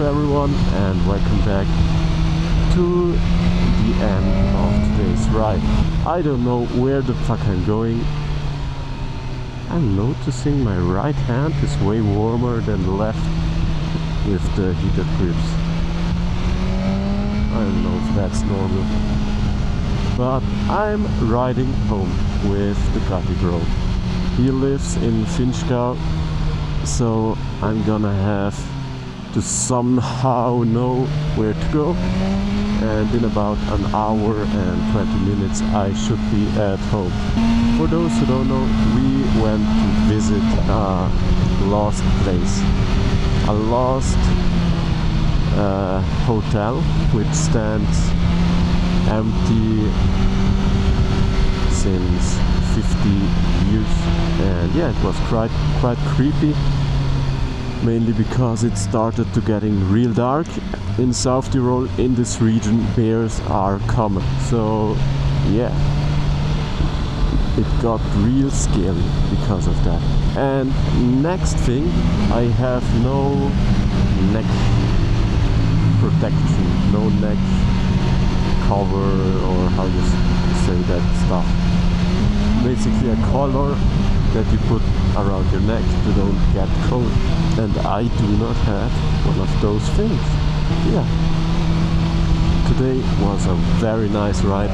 Santho everyone, and welcome back to the end of today's ride. I don't know where the fuck I'm going. I'm noticing my right hand is way warmer than the left with the heated grips. I don't know if that's normal. But I'm riding home with the Ducati bro. He lives in Finchgau, so I'm gonna have to somehow know where to go, and in about an hour and 20 minutes I should be at home. For those who don't know, we went to visit a lost place, a lost hotel which stands empty since 50 years, and yeah, it was quite creepy, mainly because it started to getting real dark. In South Tyrol, in this region, bears are common, so yeah, it got real scary because of that. And next thing, I have no neck protection, no neck cover, or how you say that stuff. Basically a collar that you put around your neck to don't get cold, and I do not have one of those things. Yeah, today was a very nice ride.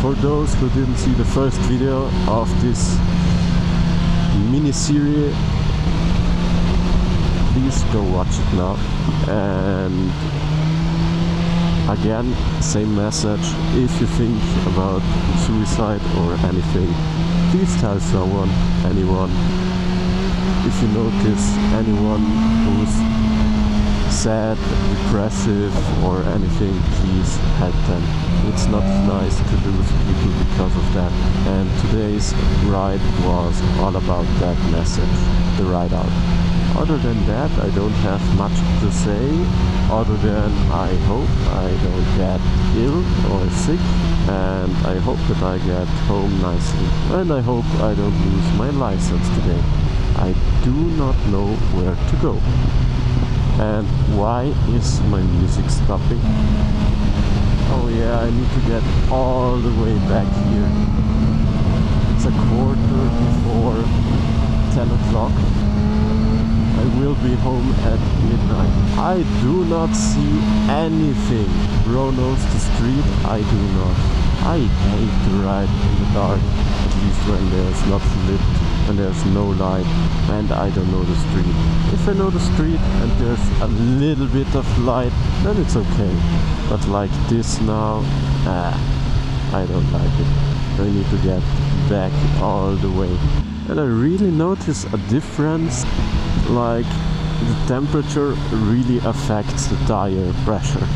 For those who didn't see the first video of this mini-series, please go watch it now. And again, same message: if you think about suicide or anything, please tell someone, anyone. If you notice anyone who's sad, depressive or anything, please help them. It's not nice to lose people because of that. And today's ride was all about that message, the ride out. Other than that, I don't have much to say, other than I hope I don't get ill or sick, and I hope that I get home nicely, and I hope I don't lose my license today. I do not know where to go. And why is my music stopping? Oh yeah, I need to get all the way back here. It's a quarter before 10 o'clock. I will be home at midnight. I do not see anything. Bro knows the street, I do not. I hate to ride in the dark, at least when there's not lit and there's no light and I don't know the street. If I know the street and there's a little bit of light, then it's okay. But like this now, I don't like it. I need to get back all the way. And I really notice a difference, like the temperature really affects the tire pressure.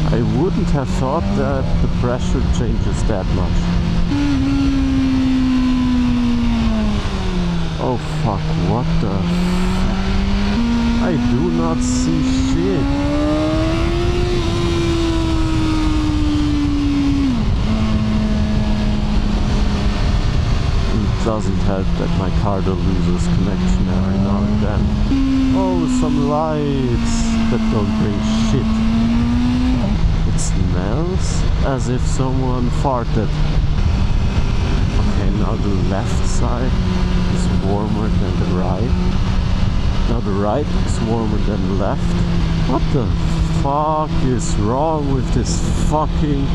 I wouldn't have thought that the pressure changes that much. Oh fuck, what the I do not see shit. It doesn't help that my car loses connection every now and then. Oh, some lights that don't bring shit. It smells as if someone farted. Okay, now the left side is warmer than the right. Now the right is warmer than the left. What the fuck is wrong with this fucking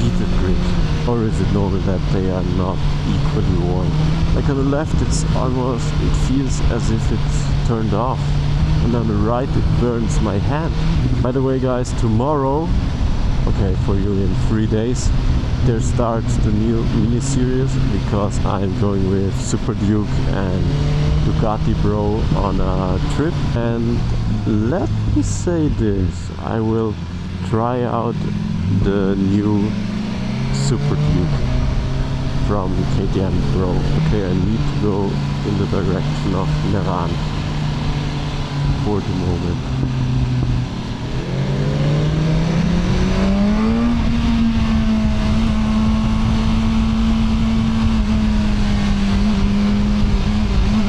heated grips? Or is it normal that they are not equally warm? Like on the left it's almost, it feels as if it's turned off. And on the right it burns my hand. By the way guys, tomorrow, okay, for you in 3 days, there starts the new mini-series, because I'm going with Super Duke and Ducati bro on a trip. And let me say this, I will try out the new Super Duke from KTM bro. Okay, I need to go in the direction of Meran for the moment.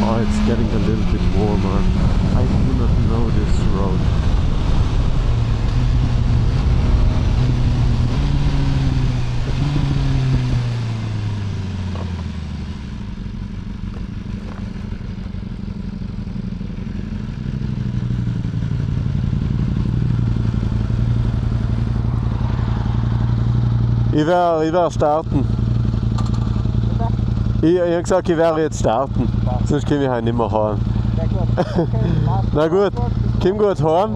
Oh, it's getting a little bit warmer. I do not know this Ich werde starten. Ich habe gesagt, ich werde jetzt starten. Sonst komme ich halt nicht mehr heim. Ja gut. Okay, Na gut, komm gut heim.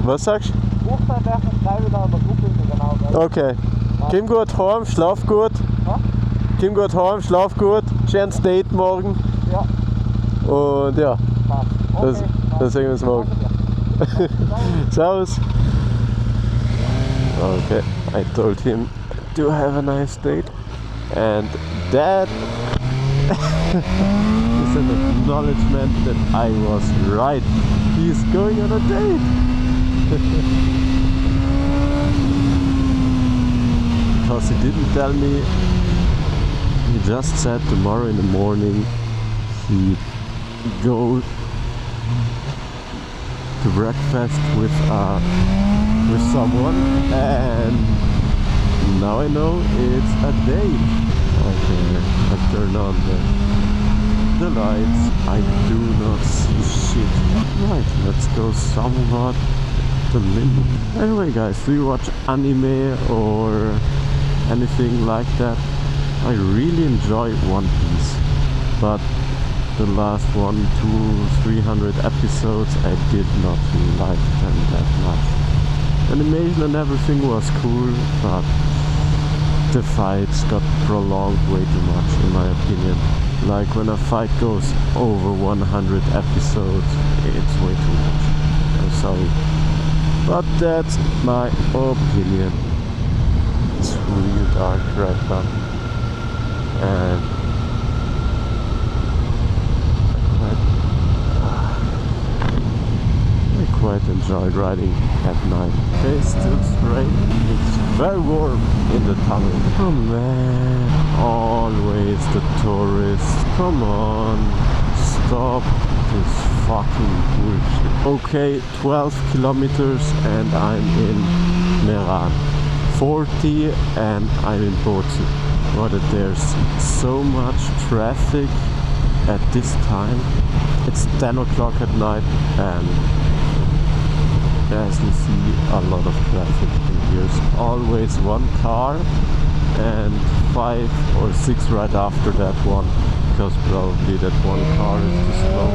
Was sagst du? Hochzeit werfen, schreibe wieder an der Gruppe, genau. Okay. Komm gut heim, schlaf gut. Ja? Komm gut heim, schlaf gut. Schönes Date morgen. Ja. Und ja, Passt. Okay, dann sehen wir uns morgen. Servus. Okay, I told him to have a nice date, and that is an acknowledgement that I was right. He's going on a date. Because he didn't tell me, he just said tomorrow in the morning he'd go to breakfast with someone, and now I know it's a date. Okay, I turn on the lights. I do not see shit. Right, let's go somewhat the limit. Anyway guys, do you watch anime or anything like that? I really enjoy One Piece, but the last 100-300 episodes I did not like them that much. Animation and everything was cool, but the fights got prolonged way too much in my opinion. Like when a fight goes over 100 episodes, it's way too much. I'm sorry. But that's my opinion. It's real dark right now. And I quite enjoyed riding at night. Okay, still straight. It's very warm in the tunnel. Oh man, always the tourists. Come on, stop this fucking bullshit. Okay, 12 kilometers and I'm in Meran. 40 and I'm in Bozen. But there's so much traffic at this time. It's 10 o'clock at night and as you see a lot of traffic. There's always one car and 5 or 6 right after that one, because probably that one car is too slow.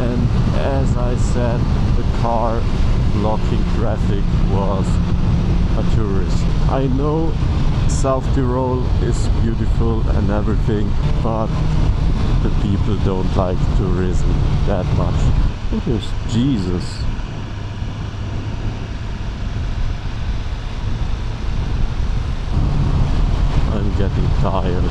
And as I said, the car blocking traffic was a tourist. I know South Tyrol is beautiful and everything, but the people don't like tourism that much. It is Jesus. I'm getting tired.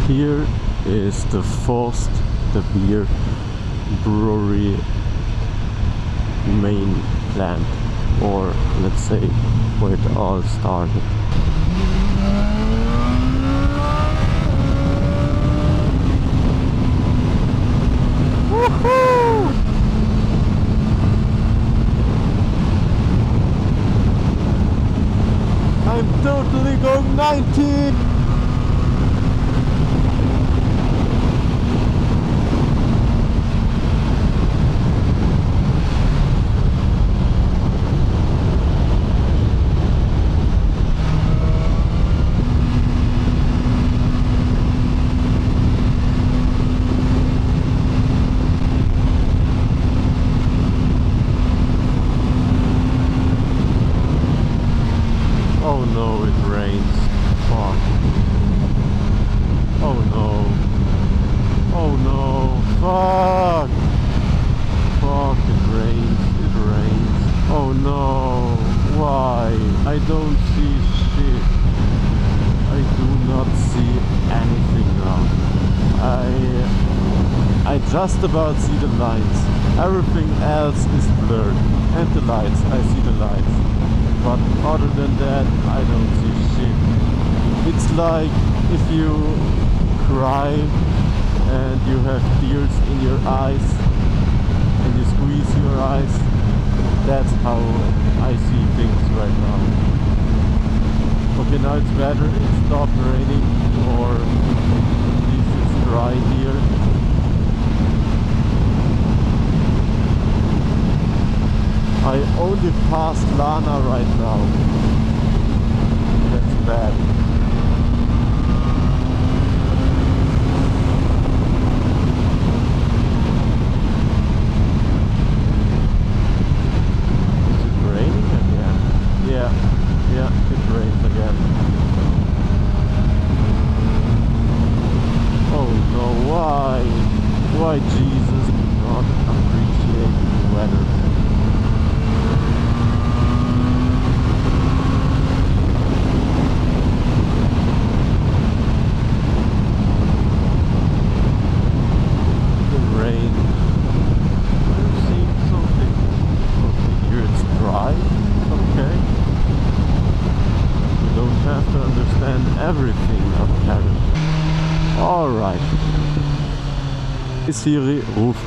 Here is the Forst, the beer brewery main plant, or let's say where it all started. Woohoo! I'm totally going 19! Oh no, it rains. Fuck. Oh no. Oh no. Fuck. Fuck, it rains. It rains. Oh no. Why? I don't see shit. I do not see anything now. I just about see the lights. Everything else is blurred. And the lights. I see the lights. But other than that, I don't see shit. It's like if you cry and you have tears in your eyes and you squeeze your eyes. That's how I see things right now. Okay, now it's better. It stopped raining or at least it's dry here. I only passed Lana right now. That's bad. Is it raining again? Yeah, it rains again. Oh no, why? Why Jesus do not appreciate the weather? Everything of Paris. Alright. Hey Siri, ruf.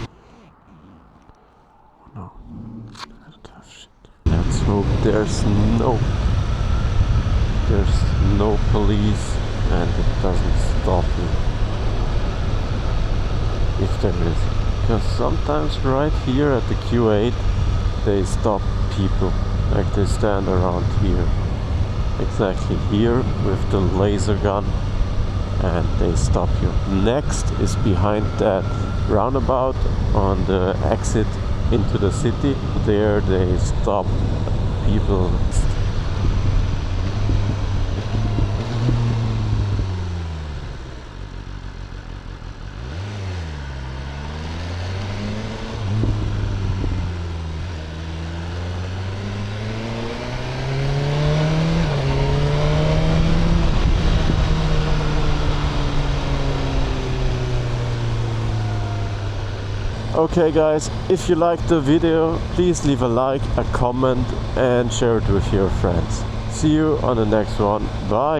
No. Let's hope there's no police and it doesn't stop me. If there is. Because sometimes right here at the Q8 they stop people. Like they stand around here. Exactly here with the laser gun and they stop you. Next is behind that roundabout on the exit into the city. There they stop people. Okay guys, if you liked the video, please leave a like, a comment and share it with your friends. See you on the next one. Bye!